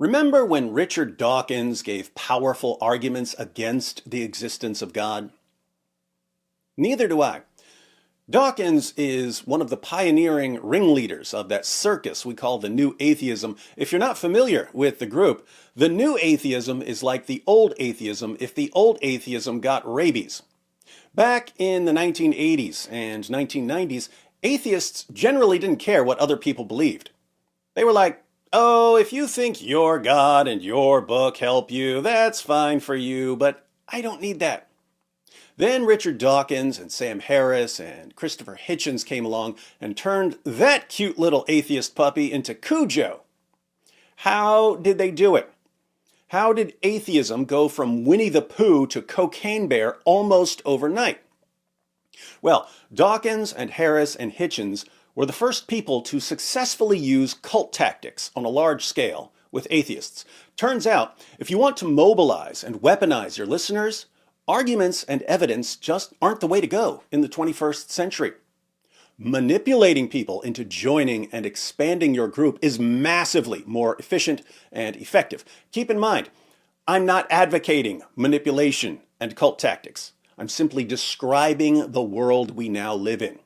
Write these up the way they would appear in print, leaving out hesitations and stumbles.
Remember when Richard Dawkins gave powerful arguments against the existence of God? Neither do I. Dawkins is one of the pioneering ringleaders of that circus we call the New Atheism. If you're not familiar with the group, the New Atheism is like the Old Atheism if the Old Atheism got rabies. Back in the 1980s and 1990s, atheists generally didn't care what other people believed. They were like, oh, if you think your God and your book help you, that's fine for you, but I don't need that. Then Richard Dawkins and Sam Harris and Christopher Hitchens came along and turned that cute little atheist puppy into Cujo. How did they do it? How did atheism go from Winnie the Pooh to Cocaine Bear almost overnight? Well, Dawkins and Harris and Hitchens were the first people to successfully use cult tactics on a large scale with atheists. Turns out, if you want to mobilize and weaponize your listeners, arguments and evidence just aren't the way to go in the 21st century. Manipulating people into joining and expanding your group is massively more efficient and effective. Keep in mind, I'm not advocating manipulation and cult tactics. I'm simply describing the world we now live in.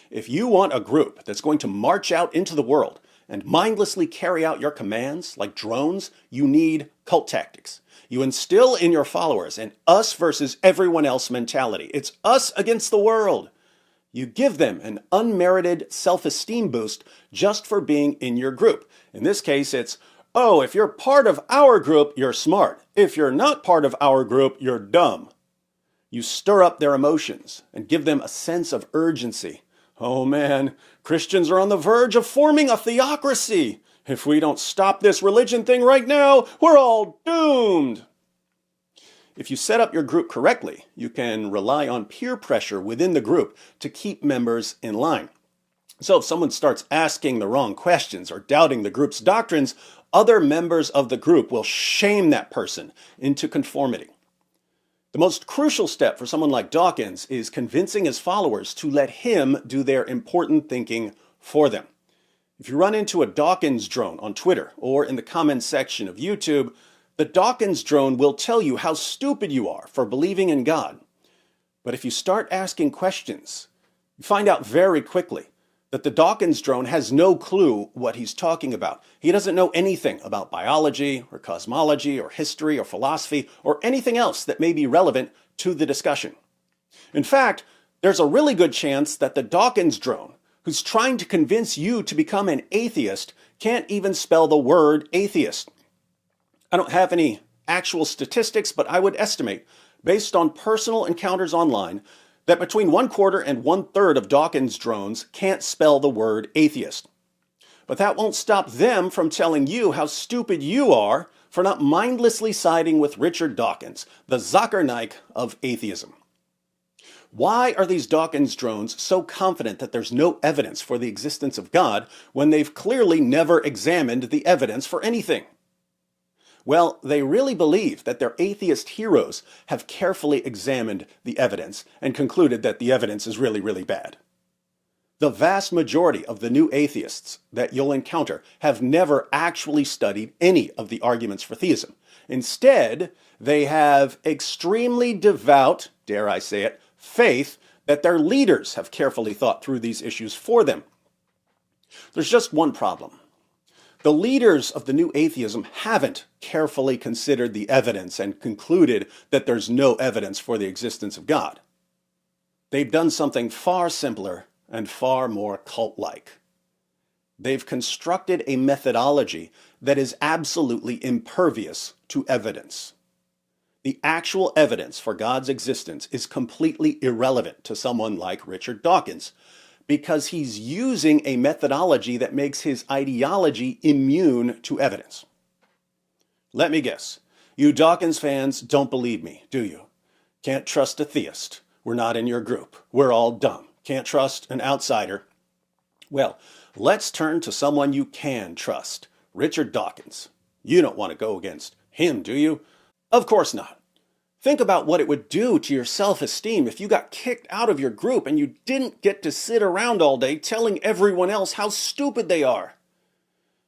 If you want a group that's going to march out into the world and mindlessly carry out your commands like drones, you need cult tactics. You instill in your followers an us versus everyone else mentality. It's us against the world. You give them an unmerited self-esteem boost just for being in your group. In this case, it's, oh, if you're part of our group, you're smart. If you're not part of our group, you're dumb. You stir up their emotions and give them a sense of urgency. Oh man, Christians are on the verge of forming a theocracy. If we don't stop this religion thing right now, we're all doomed. If you set up your group correctly, you can rely on peer pressure within the group to keep members in line. So if someone starts asking the wrong questions or doubting the group's doctrines, other members of the group will shame that person into conformity. The most crucial step for someone like Dawkins is convincing his followers to let him do their important thinking for them. If you run into a Dawkins drone on Twitter or in the comments section of YouTube, the Dawkins drone will tell you how stupid you are for believing in God. But if you start asking questions, you find out very quickly that the Dawkins drone has no clue what he's talking about. He doesn't know anything about biology or cosmology or history or philosophy or anything else that may be relevant to the discussion. In fact, there's a really good chance that the Dawkins drone, who's trying to convince you to become an atheist, can't even spell the word atheist. I don't have any actual statistics, but I would estimate, based on personal encounters online, that between 1/4 and 1/3 of Dawkins drones can't spell the word atheist. But that won't stop them from telling you how stupid you are for not mindlessly siding with Richard Dawkins, the Zuckerknight of atheism. Why are these Dawkins drones so confident that there's no evidence for the existence of God when they've clearly never examined the evidence for anything? Well, they really believe that their atheist heroes have carefully examined the evidence and concluded that the evidence is really, really bad. The vast majority of the new atheists that you'll encounter have never actually studied any of the arguments for theism. Instead, they have extremely devout, dare I say it, faith that their leaders have carefully thought through these issues for them. There's just one problem. The leaders of the new atheism haven't carefully considered the evidence and concluded that there's no evidence for the existence of God. They've done something far simpler and far more cult-like. They've constructed a methodology that is absolutely impervious to evidence. The actual evidence for God's existence is completely irrelevant to someone like Richard Dawkins, because he's using a methodology that makes his ideology immune to evidence. Let me guess, you Dawkins fans don't believe me, do you? Can't trust a theist. We're not in your group. We're all dumb. Can't trust an outsider. Well, let's turn to someone you can trust, Richard Dawkins. You don't want to go against him, do you? Of course not. Think about what it would do to your self-esteem if you got kicked out of your group and you didn't get to sit around all day telling everyone else how stupid they are.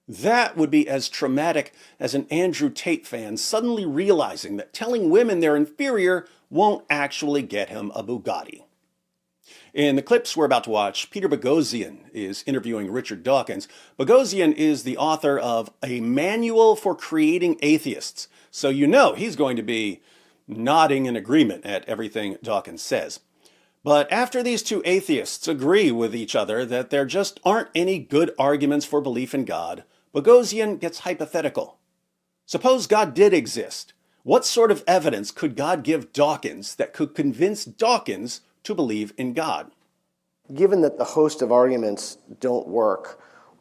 That would be as traumatic as an Andrew Tate fan suddenly realizing that telling women they're inferior won't actually get him a Bugatti. In the clips we're about to watch, Peter Boghossian is interviewing Richard Dawkins. Boghossian is the author of A Manual for Creating Atheists, so you know he's going to be nodding in agreement at everything Dawkins says. But after these two atheists agree with each other that there just aren't any good arguments for belief in God, Boghossian gets hypothetical. Suppose God did exist. What sort of evidence could God give Dawkins that could convince Dawkins to believe in God? Given that the host of arguments don't work,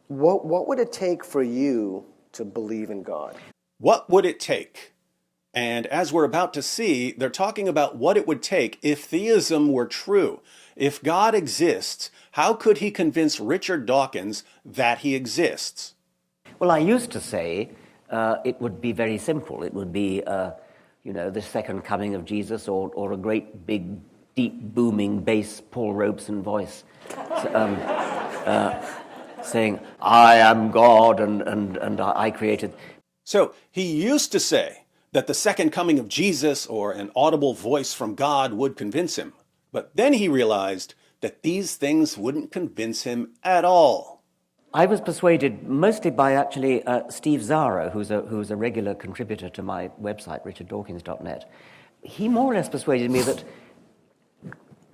what would it take for you to believe in God? What would it take? And as we're about to see, they're talking about what it would take if theism were true. If God exists, how could he convince Richard Dawkins that he exists? Well, I used to say it would be very simple. It would be, the second coming of Jesus or a great big deep booming bass Paul Robeson voice saying, I am God and I created. So he used to say that the second coming of Jesus or an audible voice from God would convince him. But then he realized that these things wouldn't convince him at all. I was persuaded mostly by actually Steve Zara, who's a regular contributor to my website, richarddawkins.net. He more or less persuaded me that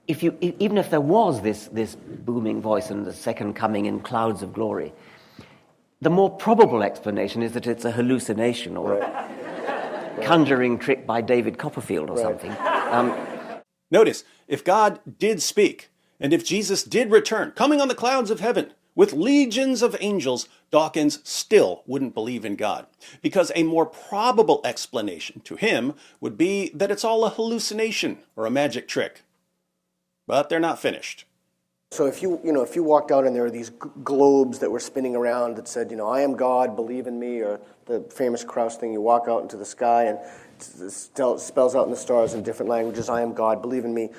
even if there was this booming voice and the second coming in clouds of glory, the more probable explanation is that it's a hallucination or a conjuring trick by David Copperfield or something. Notice, if God did speak, and if Jesus did return, coming on the clouds of heaven, with legions of angels, Dawkins still wouldn't believe in God, because a more probable explanation to him would be that it's all a hallucination or a magic trick. But they're not finished. So if you walked out and there were these globes that were spinning around that said, I am God, believe in me, or the famous Krauss thing, you walk out into the sky and it spells out in the stars in different languages, I am God, believe in me.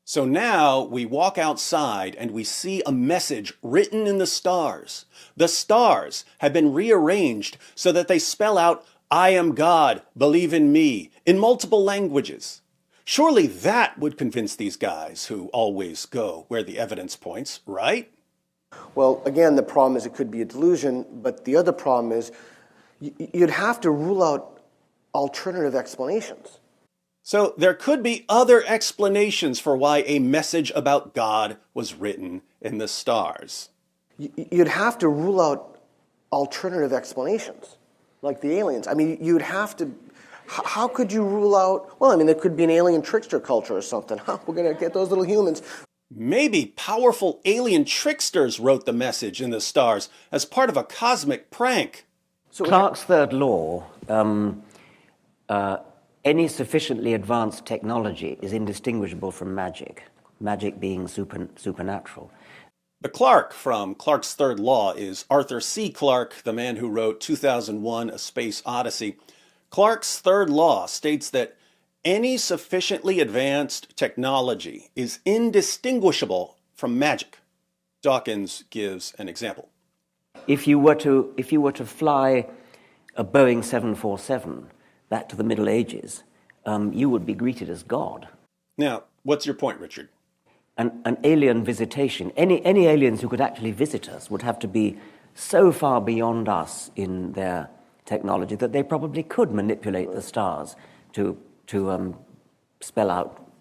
So now we walk outside and we see a message written in the stars. The stars have been rearranged so that they spell out, I am God, believe in me, in multiple languages. Surely that would convince these guys who always go where the evidence points, right? Well, again, the problem is it could be a delusion, but the other problem is you'd have to rule out alternative explanations. So there could be other explanations for why a message about God was written in the stars. You'd have to rule out alternative explanations, like the aliens. I mean, you'd have to... How could you rule out, there could be an alien trickster culture or something. We're going to get those little humans. Maybe powerful alien tricksters wrote the message in the stars as part of a cosmic prank. So Clarke's third law, any sufficiently advanced technology is indistinguishable from magic, magic being supernatural. The Clarke from Clarke's third law is Arthur C. Clarke, the man who wrote 2001: A Space Odyssey. Clarke's third law states that any sufficiently advanced technology is indistinguishable from magic. Dawkins gives an example. If you were to fly a Boeing 747 back to the Middle Ages, you would be greeted as God. Now, what's your point, Richard? An alien visitation, any aliens who could actually visit us would have to be so far beyond us in their technology that they probably could manipulate the stars to spell out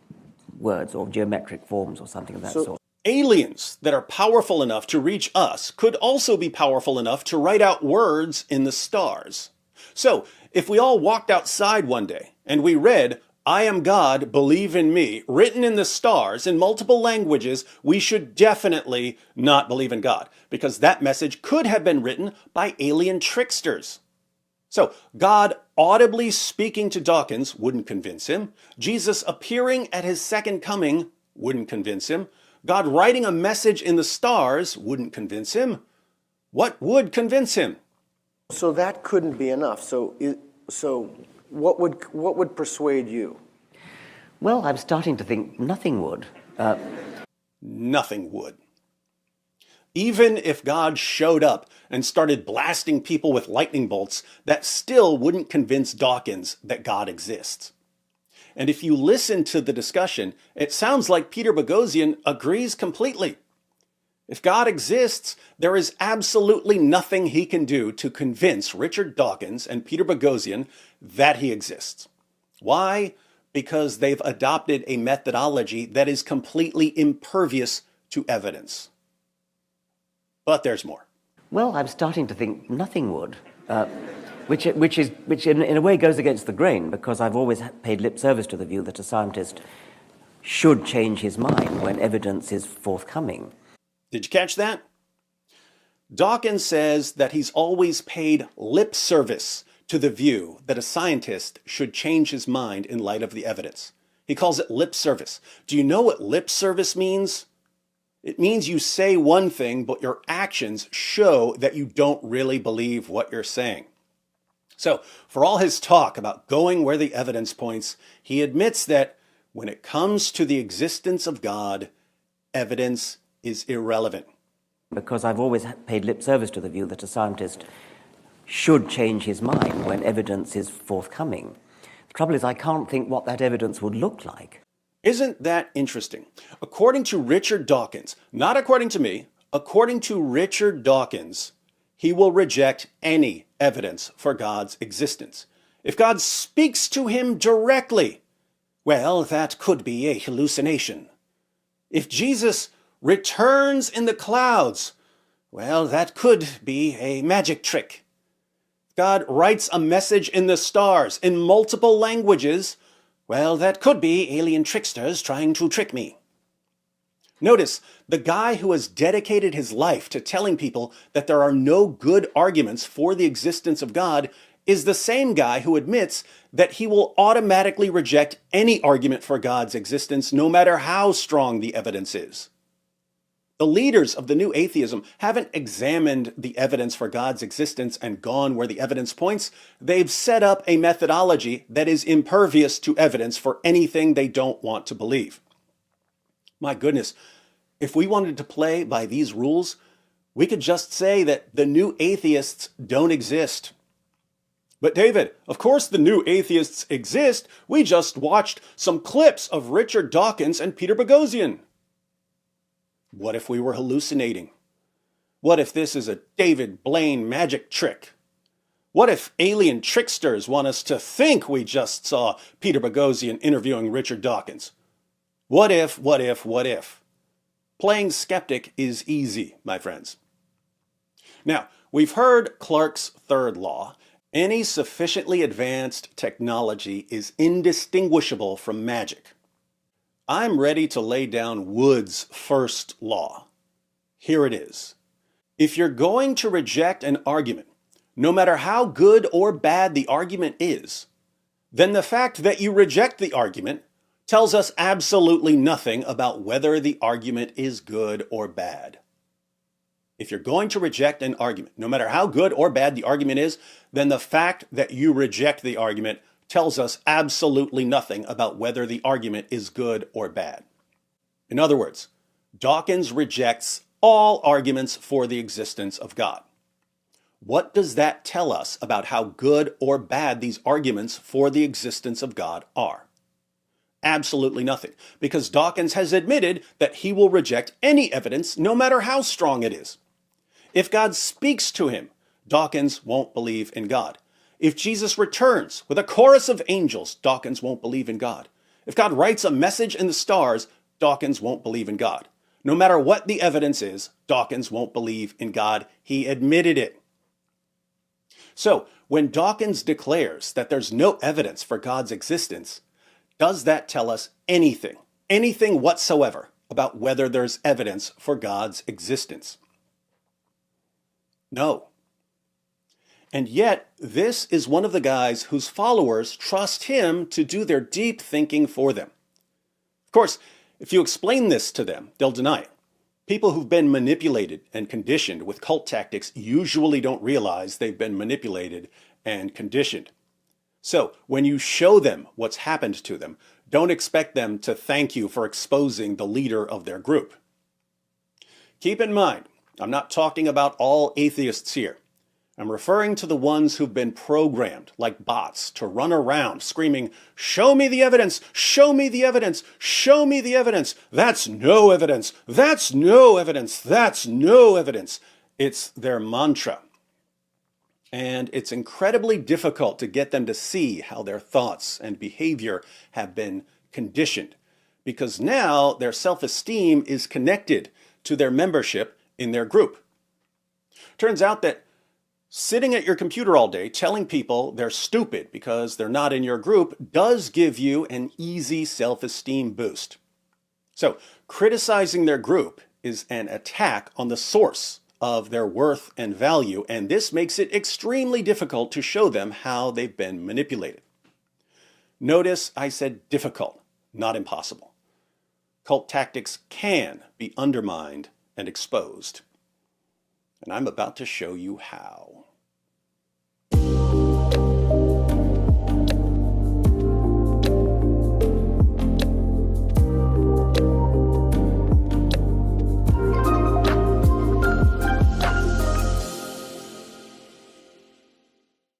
words or geometric forms or something of that sort. Aliens that are powerful enough to reach us could also be powerful enough to write out words in the stars. So, if we all walked outside one day and we read, I am God, believe in me, written in the stars in multiple languages, we should definitely not believe in God, because that message could have been written by alien tricksters. So, God audibly speaking to Dawkins wouldn't convince him. Jesus appearing at his second coming wouldn't convince him. God writing a message in the stars wouldn't convince him. What would convince him? So that couldn't be enough. So what would persuade you? Well, I'm starting to think nothing would. Nothing would. Even if God showed up and started blasting people with lightning bolts, that still wouldn't convince Dawkins that God exists. And if you listen to the discussion, it sounds like Peter Boghossian agrees completely. If God exists, there is absolutely nothing he can do to convince Richard Dawkins and Peter Boghossian that he exists. Why? Because they've adopted a methodology that is completely impervious to evidence. But there's more. Well, I'm starting to think nothing would, which in a way goes against the grain, because I've always paid lip service to the view that a scientist should change his mind when evidence is forthcoming. Did you catch that? Dawkins says that he's always paid lip service to the view that a scientist should change his mind in light of the evidence. He calls it lip service. Do you know what lip service means? It means you say one thing, but your actions show that you don't really believe what you're saying. So, for all his talk about going where the evidence points, he admits that when it comes to the existence of God, evidence is irrelevant. Because I've always paid lip service to the view that a scientist should change his mind when evidence is forthcoming. The trouble is, I can't think what that evidence would look like. Isn't that interesting? According to Richard Dawkins, not according to me, according to Richard Dawkins, he will reject any evidence for God's existence. If God speaks to him directly, well, that could be a hallucination. If Jesus returns in the clouds, well, that could be a magic trick. God writes a message in the stars in multiple languages, well, that could be alien tricksters trying to trick me. Notice, the guy who has dedicated his life to telling people that there are no good arguments for the existence of God is the same guy who admits that he will automatically reject any argument for God's existence, no matter how strong the evidence is. The leaders of the new atheism haven't examined the evidence for God's existence and gone where the evidence points. They've set up a methodology that is impervious to evidence for anything they don't want to believe. My goodness, if we wanted to play by these rules, we could just say that the new atheists don't exist. But David, of course the new atheists exist. We just watched some clips of Richard Dawkins and Peter Boghossian. What if we were hallucinating? What if this is a David Blaine magic trick? What if alien tricksters want us to think we just saw Peter Boghossian interviewing Richard Dawkins? What if? Playing skeptic is easy, my friends. Now, we've heard Clarke's third law. Any sufficiently advanced technology is indistinguishable from magic. I'm ready to lay down Wood's first law. Here it is. If you're going to reject an argument, no matter how good or bad the argument is, then the fact that you reject the argument tells us absolutely nothing about whether the argument is good or bad. If you're going to reject an argument, no matter how good or bad the argument is, then the fact that you reject the argument tells us absolutely nothing about whether the argument is good or bad. In other words, Dawkins rejects all arguments for the existence of God. What does that tell us about how good or bad these arguments for the existence of God are? Absolutely nothing, because Dawkins has admitted that he will reject any evidence, no matter how strong it is. If God speaks to him, Dawkins won't believe in God. If Jesus returns with a chorus of angels, Dawkins won't believe in God. If God writes a message in the stars, Dawkins won't believe in God. No matter what the evidence is, Dawkins won't believe in God. He admitted it. So, when Dawkins declares that there's no evidence for God's existence, does that tell us anything whatsoever about whether there's evidence for God's existence? No. And yet, this is one of the guys whose followers trust him to do their deep thinking for them. Of course, if you explain this to them, they'll deny it. People who've been manipulated and conditioned with cult tactics usually don't realize they've been manipulated and conditioned. So, when you show them what's happened to them, don't expect them to thank you for exposing the leader of their group. Keep in mind, I'm not talking about all atheists here. I'm referring to the ones who've been programmed, like bots, to run around screaming, "Show me the evidence! Show me the evidence! Show me the evidence! That's no evidence! That's no evidence! That's no evidence!" It's their mantra. And it's incredibly difficult to get them to see how their thoughts and behavior have been conditioned, because now their self-esteem is connected to their membership in their group. Turns out that sitting at your computer all day telling people they're stupid because they're not in your group does give you an easy self-esteem boost. So criticizing their group is an attack on the source of their worth and value, and this makes it extremely difficult to show them how they've been manipulated. Notice I said difficult, not impossible. Cult tactics can be undermined and exposed. And I'm about to show you how.